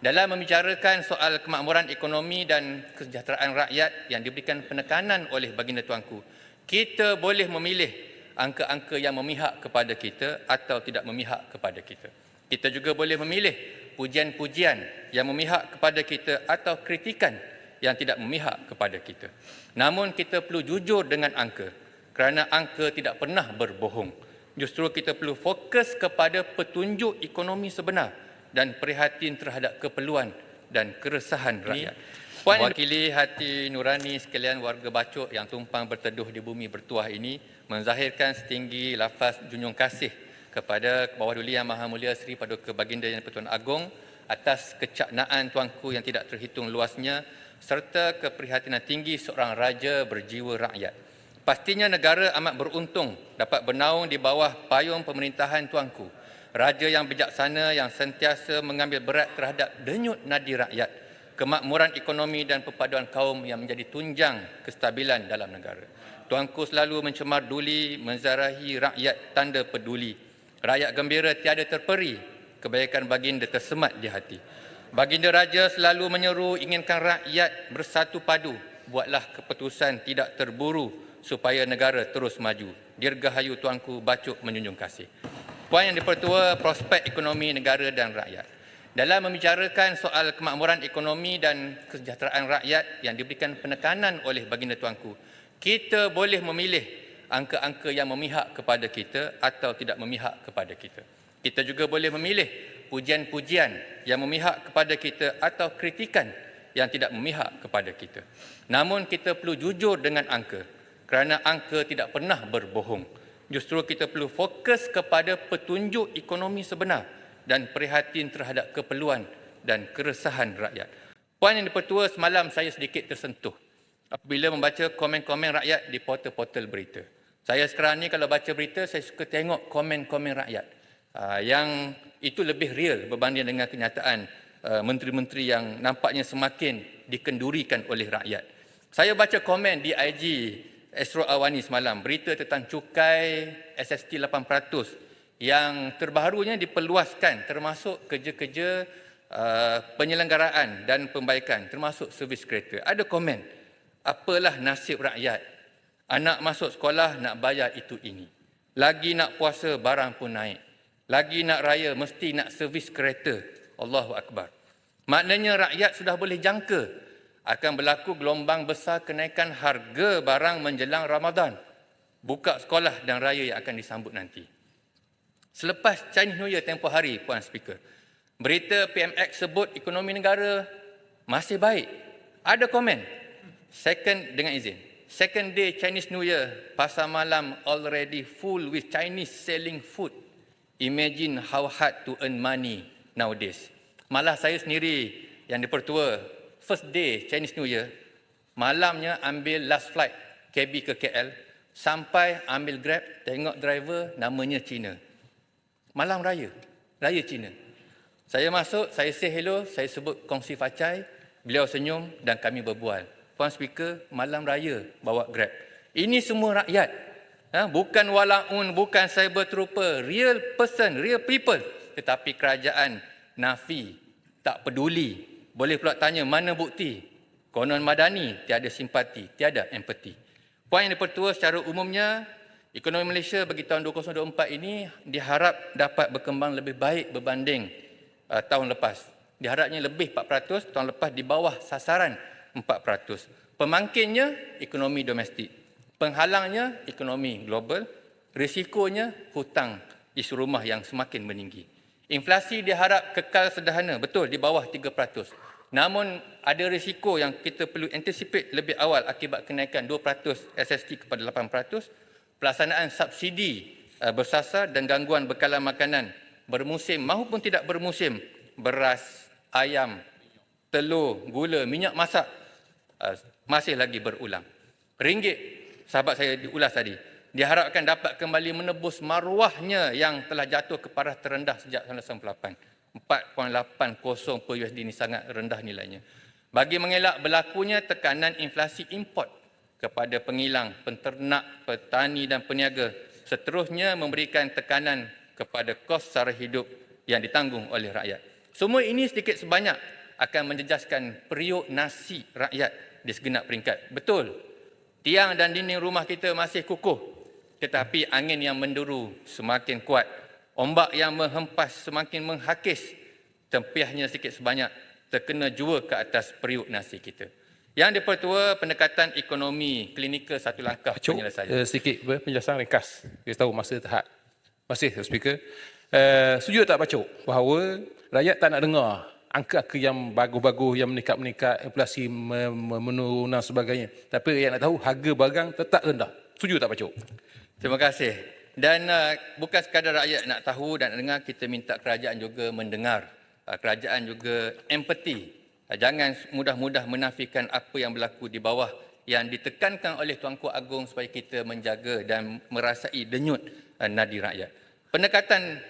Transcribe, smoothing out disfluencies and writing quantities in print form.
Dalam membicarakan soal kemakmuran ekonomi dan kesejahteraan rakyat yang diberikan penekanan oleh baginda tuanku, kita boleh memilih angka-angka yang memihak kepada kita atau tidak memihak kepada kita. Kita juga boleh memilih pujian-pujian yang memihak kepada kita atau kritikan yang tidak memihak kepada kita. Namun kita perlu jujur dengan angka, kerana angka tidak pernah berbohong. Justru kita perlu fokus kepada petunjuk ekonomi sebenar dan prihatin terhadap keperluan dan keresahan rakyat. Puan mewakili hati nurani sekalian warga Bacok yang tumpang berteduh di bumi bertuah ini, menzahirkan setinggi lafaz junjung kasih kepada Bawah Duli Yang Maha Mulia Seri Paduka Baginda Yang Pertuan Agong atas kecaknaan tuanku yang tidak terhitung luasnya serta keprihatinan tinggi seorang raja berjiwa rakyat. Pastinya negara amat beruntung dapat bernaung di bawah payung pemerintahan tuanku. Raja yang bijaksana yang sentiasa mengambil berat terhadap denyut nadi rakyat, kemakmuran ekonomi dan perpaduan kaum yang menjadi tunjang kestabilan dalam negara. Tuanku selalu mencemar duli, menzarahi rakyat tanda peduli. Rakyat gembira tiada terperi, kebaikan baginda tersemat di hati. Baginda Raja selalu menyeru inginkan rakyat bersatu padu, buatlah keputusan tidak terburu supaya negara terus maju. Dirgahayu tuanku Bacok menjunjung kasih. Puan Yang Dipertua, prospek ekonomi negara dan rakyat. Dalam membicarakan soal kemakmuran ekonomi dan kesejahteraan rakyat yang diberikan penekanan oleh baginda tuanku, kita boleh memilih angka-angka yang memihak kepada kita atau tidak memihak kepada kita. Kita juga boleh memilih pujian-pujian yang memihak kepada kita atau kritikan yang tidak memihak kepada kita. Namun kita perlu jujur dengan angka, kerana angka tidak pernah berbohong. Justru kita perlu fokus kepada petunjuk ekonomi sebenar dan prihatin terhadap keperluan dan keresahan rakyat. Puan Yang Dipertua, semalam saya sedikit tersentuh apabila membaca komen-komen rakyat di portal-portal berita. Saya sekarang ni kalau baca berita, saya suka tengok komen-komen rakyat yang itu lebih real berbanding dengan kenyataan menteri-menteri yang nampaknya semakin dikendurikan oleh rakyat. Saya baca komen di IG Esro Awani semalam, berita tentang cukai SST 8% yang terbarunya diperluaskan termasuk kerja-kerja penyelenggaraan dan pembaikan termasuk servis kereta. Ada komen, apalah nasib rakyat, anak masuk sekolah nak bayar itu ini, lagi nak puasa barang pun naik, lagi nak raya mesti nak servis kereta. Allahu Akbar. Maknanya rakyat sudah boleh jangka akan berlaku gelombang besar kenaikan harga barang menjelang Ramadan, buka sekolah dan raya yang akan disambut nanti. Selepas Chinese New Year tempoh hari, Puan Speaker, berita PMX sebut ekonomi negara masih baik. Ada komen, second day Chinese New Year, pasar malam already full with Chinese selling food. Imagine how hard to earn money nowadays. Malah saya sendiri yang dipertua, first day Chinese New Year, malamnya ambil last flight KB ke KL, sampai ambil Grab, tengok driver namanya Cina. Malam raya, raya Cina. Saya masuk, saya say hello, saya sebut kongsi facai, beliau senyum dan kami berbual. Puan Speaker, malam raya bawa Grab. Ini semua rakyat, bukan walaun, bukan cyber trooper, real person, real people. Tetapi kerajaan nafi, tak peduli. Boleh pula tanya, mana bukti? Konon madani, tiada simpati, tiada empati. Puan Yang Dipertua, secara umumnya, ekonomi Malaysia bagi tahun 2024 ini diharap dapat berkembang lebih baik berbanding tahun lepas. Diharapnya lebih 4%, tahun lepas di bawah sasaran 4%. Pemangkinnya, ekonomi domestik. Penghalangnya, ekonomi global. Risikonya, hutang isi rumah yang semakin meninggi. Inflasi diharap kekal sederhana, betul, di bawah 3%. Namun ada risiko yang kita perlu anticipate lebih awal akibat kenaikan 2% SST kepada 8%, pelaksanaan subsidi bersasar dan gangguan bekalan makanan bermusim maupun tidak bermusim, beras, ayam, telur, gula, minyak masak masih lagi berulang. Ringgit, sahabat saya diulas tadi, diharapkan dapat kembali menebus maruahnya yang telah jatuh ke paras terendah sejak 1998. 4.80 per USD ini sangat rendah nilainya. Bagi mengelak berlakunya tekanan inflasi import kepada pengilang, penternak, petani dan peniaga, seterusnya memberikan tekanan kepada kos sara hidup yang ditanggung oleh rakyat. Semua ini sedikit sebanyak akan menjejaskan periuk nasi rakyat di segenap peringkat. Betul, tiang dan dinding rumah kita masih kukuh, tetapi angin yang menduru semakin kuat, ombak yang menghempas semakin menghakis, tempiahnya sedikit sebanyak terkena jua ke atas periuk nasi kita. Yang dipertua, pendekatan ekonomi klinikal satu langkah penyelesaian. Sedikit penjelasan ringkas. Kita tahu masa terhad. Masih, Speaker. Setuju tak Pak Cok bahawa rakyat tak nak dengar angka-angka yang bagus-bagus, yang meningkat-meningkat, inflasi menurun dan sebagainya. Tapi rakyat nak tahu harga barang tetap rendah. Setuju tak Pak Cok? Terima kasih. Dan bukan sekadar rakyat nak tahu dan nak dengar, kita minta kerajaan juga mendengar. Kerajaan juga empati. Jangan mudah-mudah menafikan apa yang berlaku di bawah yang ditekankan oleh Tuanku Agong supaya kita menjaga dan merasai denyut nadi rakyat. Pendekatan